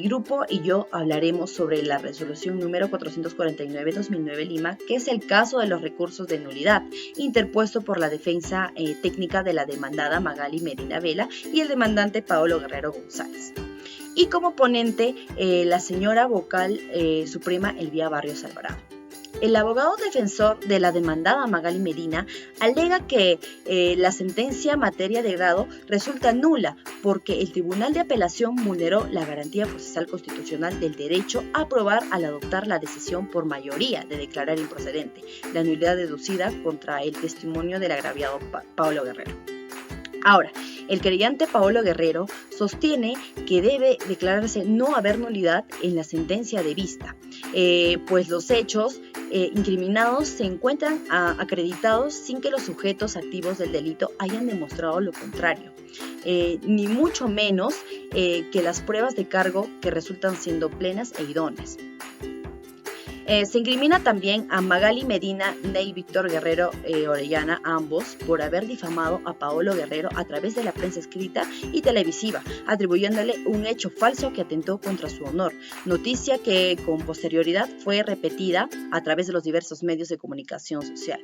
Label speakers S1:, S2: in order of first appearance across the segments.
S1: grupo y yo hablaremos sobre la resolución número 449/2009 Lima, que es el caso de los recursos de nulidad interpuesto por la defensa técnica de la demandada Magali Medina Vela y el demandante Paolo Guerrero González. Y como ponente, la señora vocal suprema Elvia Barrios Alvarado. El abogado defensor de la demandada Magali Medina alega que la sentencia en materia de grado resulta nula porque el Tribunal de Apelación vulneró la garantía procesal constitucional del derecho a probar al adoptar la decisión por mayoría de declarar improcedente la nulidad deducida contra el testimonio del agraviado Paolo Guerrero. Ahora, el querellante Paolo Guerrero sostiene que debe declararse no haber nulidad en la sentencia de vista, pues los hechos incriminados se encuentran acreditados sin que los sujetos activos del delito hayan demostrado lo contrario, ni mucho menos que las pruebas de cargo que resultan siendo plenas e idóneas. Se incrimina también a Magali Medina, Ney Víctor Guerrero Orellana, ambos, por haber difamado a Paolo Guerrero a través de la prensa escrita y televisiva, atribuyéndole un hecho falso que atentó contra su honor, noticia que con posterioridad fue repetida a través de los diversos medios de comunicación social.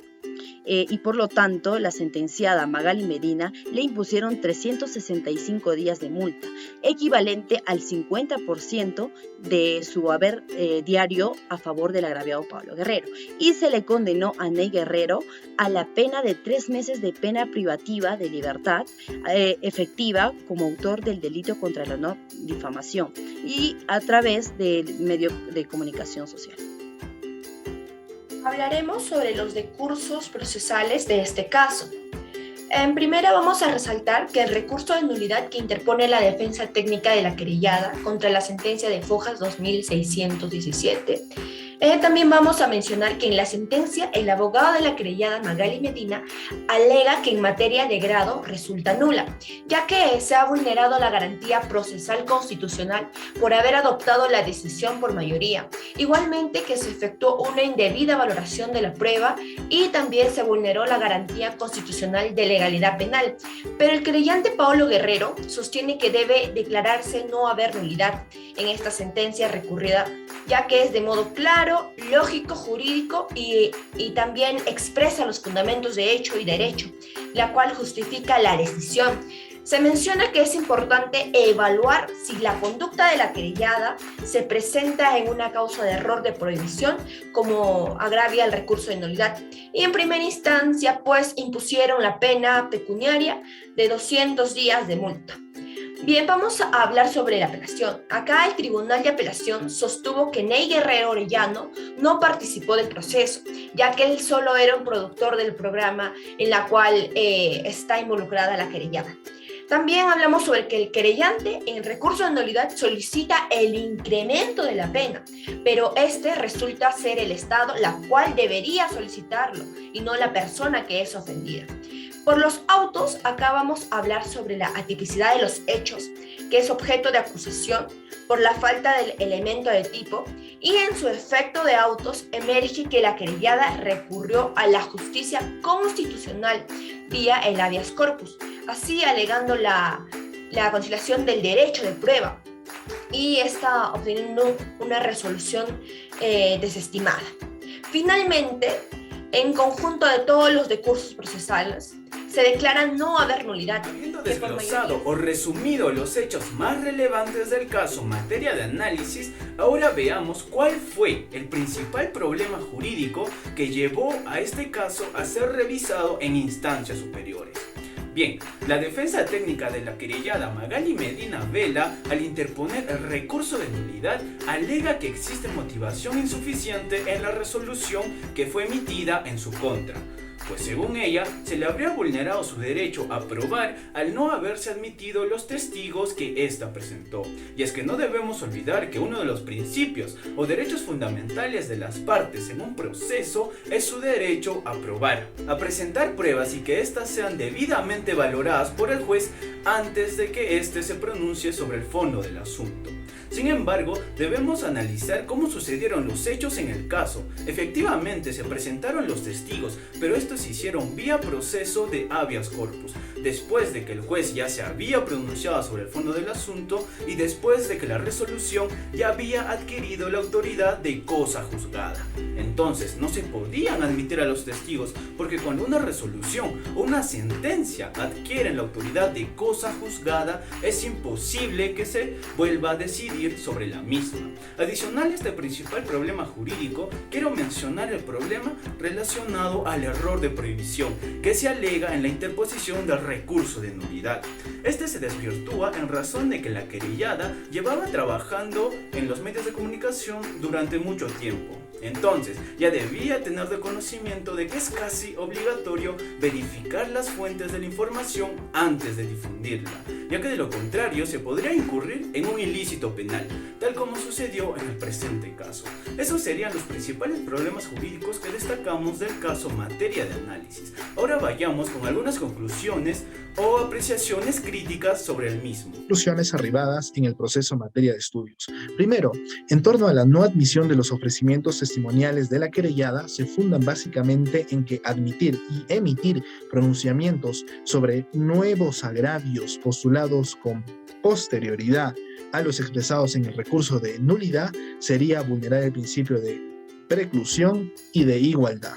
S1: Y por lo tanto, la sentenciada Magali Medina le impusieron 365 días de multa, equivalente al 50% de su haber diario a favor del agraviado Paolo Guerrero, y se le condenó a Ney Guerrero a la pena de 3 meses de pena privativa de libertad efectiva como autor del delito contra el honor, difamación, y a través del medio de comunicación social.
S2: Hablaremos sobre los decursos procesales de este caso. En primera vamos a resaltar que el recurso de nulidad que interpone la defensa técnica de la querellada contra la sentencia de Fojas 2617. También vamos a mencionar que en la sentencia el abogado de la querellada Magali Medina alega que en materia de grado resulta nula, ya que se ha vulnerado la garantía procesal constitucional por haber adoptado la decisión por mayoría. Igualmente que se efectuó una indebida valoración de la prueba y también se vulneró la garantía constitucional de legalidad penal. Pero el querellante Paolo Guerrero sostiene que debe declararse no haber nulidad en esta sentencia recurrida, ya que es de modo claro, lógico, jurídico y también expresa los fundamentos de hecho y derecho, la cual justifica la decisión. Se menciona que es importante evaluar si la conducta de la querellada se presenta en una causa de error de prohibición, como agravia el recurso de nulidad. Y en primera instancia, pues, impusieron la pena pecuniaria de 200 días de multa. Bien, vamos a hablar sobre la apelación. Acá el Tribunal de Apelación sostuvo que Ney Guerrero Orellano no participó del proceso, ya que él solo era un productor del programa en la cual está involucrada la querellada. También hablamos sobre que el querellante en el recurso de nulidad solicita el incremento de la pena, pero este resulta ser el Estado la cual debería solicitarlo y no la persona que es ofendida. Por los autos, acá vamos a hablar sobre la atipicidad de los hechos, que es objeto de acusación por la falta del elemento de tipo, y en su efecto de autos emerge que la querellada recurrió a la justicia constitucional vía el habeas corpus, así alegando la conciliación del derecho de prueba, y está obteniendo una resolución desestimada. Finalmente, en conjunto de todos los decursos procesales, se declara no haber nulidad.
S3: Habiendo desglosado o resumido los hechos más relevantes del caso en materia de análisis, ahora veamos cuál fue el principal problema jurídico que llevó a este caso a ser revisado en instancias superiores. Bien, la defensa técnica de la querellada Magali Medina Vela, al interponer el recurso de nulidad, alega que existe motivación insuficiente en la resolución que fue emitida en su contra, pues según ella, se le habría vulnerado su derecho a probar al no haberse admitido los testigos que ésta presentó. Y es que no debemos olvidar que uno de los principios o derechos fundamentales de las partes en un proceso es su derecho a probar, a presentar pruebas y que éstas sean debidamente valoradas por el juez antes de que éste se pronuncie sobre el fondo del asunto. Sin embargo, debemos analizar cómo sucedieron los hechos en el caso. Efectivamente, se presentaron los testigos, pero estos se hicieron vía proceso de habeas corpus, después de que el juez ya se había pronunciado sobre el fondo del asunto y después de que la resolución ya había adquirido la autoridad de cosa juzgada. Entonces, no se podían admitir a los testigos porque cuando una resolución o una sentencia adquieren la autoridad de cosa juzgada, es imposible que se vuelva a decidir sobre la misma. Adicional a este principal problema jurídico, quiero mencionar el problema relacionado al error de prohibición que se alega en la interposición del recurso de nulidad. Este se desvirtúa en razón de que la querellada llevaba trabajando en los medios de comunicación durante mucho tiempo. Entonces, ya debía tener de conocimiento de que es casi obligatorio verificar las fuentes de la información antes de difundirla, ya que de lo contrario se podría incurrir en un ilícito penal, tal como sucedió en el presente caso. Esos serían los principales problemas jurídicos que destacamos del caso materia de análisis. Ahora vayamos con algunas conclusiones o apreciaciones críticas sobre el mismo.
S4: Conclusiones arribadas en el proceso materia de estudios. Primero, en torno a la no admisión de los ofrecimientos testimoniales de la querellada, se fundan básicamente en que admitir y emitir pronunciamientos sobre nuevos agravios postulados con posterioridad a los expresados en el recurso de nulidad sería vulnerar el principio de preclusión y de igualdad.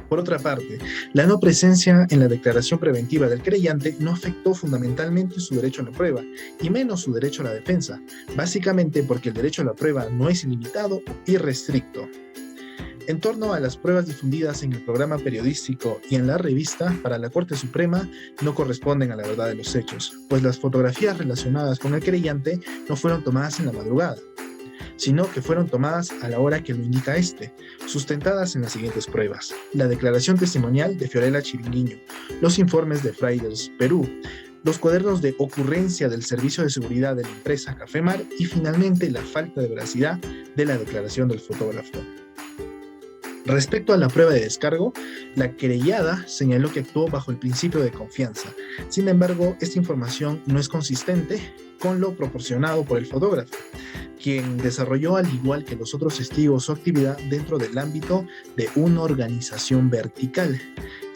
S4: Por otra parte, la no presencia en la declaración preventiva del querellante no afectó fundamentalmente su derecho a la prueba, y menos su derecho a la defensa, básicamente porque el derecho a la prueba no es ilimitado o irrestricto. En torno a las pruebas difundidas en el programa periodístico y en la revista, para la Corte Suprema no corresponden a la verdad de los hechos, pues las fotografías relacionadas con el querellante no fueron tomadas en la madrugada, sino que fueron tomadas a la hora que lo indica sustentadas en las siguientes pruebas: la declaración testimonial de Fiorella Chiringuiño, los informes de Fridays Perú, los cuadernos de ocurrencia del Servicio de Seguridad de la empresa Cafemar y finalmente la falta de veracidad de la declaración del fotógrafo. Respecto a la prueba de descargo, la querellada señaló que actuó bajo el principio de confianza. Sin embargo, esta información no es consistente con lo proporcionado por el fotógrafo, quien desarrolló, al igual que los otros testigos, su actividad dentro del ámbito de una organización vertical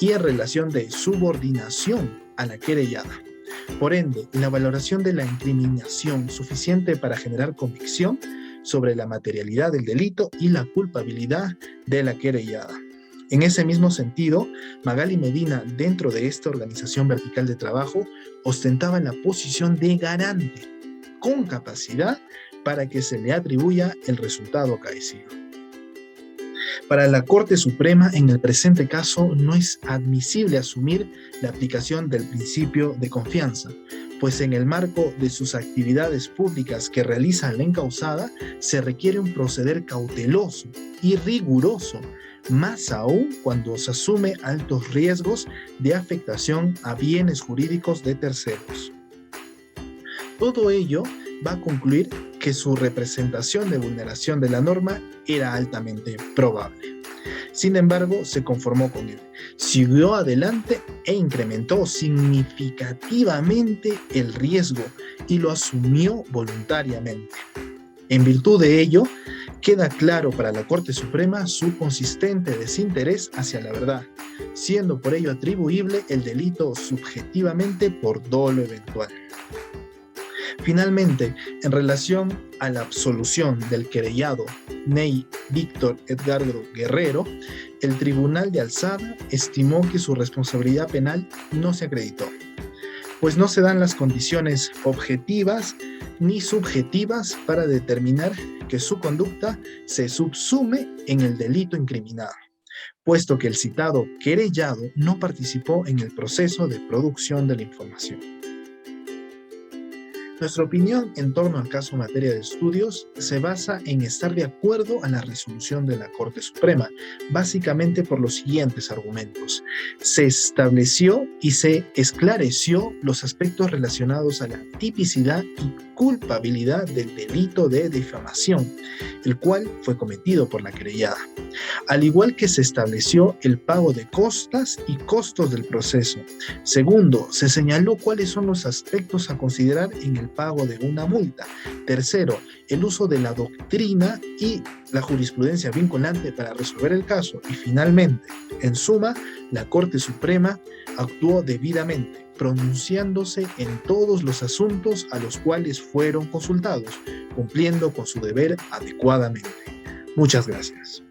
S4: y en relación de subordinación a la querellada. Por ende, la valoración de la incriminación suficiente para generar convicción sobre la materialidad del delito y la culpabilidad de la querellada. En ese mismo sentido, Magali Medina, dentro de esta organización vertical de trabajo, ostentaba la posición de garante, con capacidad para que se le atribuya el resultado acaecido. Para la Corte Suprema, en el presente caso, no es admisible asumir la aplicación del principio de confianza, pues en el marco de sus actividades públicas que realiza la encausada, se requiere un proceder cauteloso y riguroso, más aún cuando se asume altos riesgos de afectación a bienes jurídicos de terceros. Todo ello va a concluir que su representación de vulneración de la norma era altamente probable. Sin embargo, se conformó con él, siguió adelante e incrementó significativamente el riesgo y lo asumió voluntariamente. En virtud de ello, queda claro para la Corte Suprema su consistente desinterés hacia la verdad, siendo por ello atribuible el delito subjetivamente por dolo eventual. Finalmente, en relación a la absolución del querellado Ney Víctor Edgardo Guerrero, el Tribunal de Alzada estimó que su responsabilidad penal no se acreditó, pues no se dan las condiciones objetivas ni subjetivas para determinar que su conducta se subsume en el delito incriminado, puesto que el citado querellado no participó en el proceso de producción de la información. Nuestra opinión en torno al caso materia de estudios se basa en estar de acuerdo a la resolución de la Corte Suprema, básicamente por los siguientes argumentos. Se estableció y se esclareció los aspectos relacionados a la tipicidad y culpabilidad del delito de difamación, el cual fue cometido por la querellada, al igual que se estableció el pago de costas y costos del proceso. Segundo, se señaló cuáles son los aspectos a considerar en el pago de una multa. Tercero, el uso de la doctrina y la jurisprudencia vinculante para resolver el caso. Y finalmente, en suma, la Corte Suprema actuó debidamente, pronunciándose en todos los asuntos a los cuales fueron consultados, cumpliendo con su deber adecuadamente. Muchas gracias.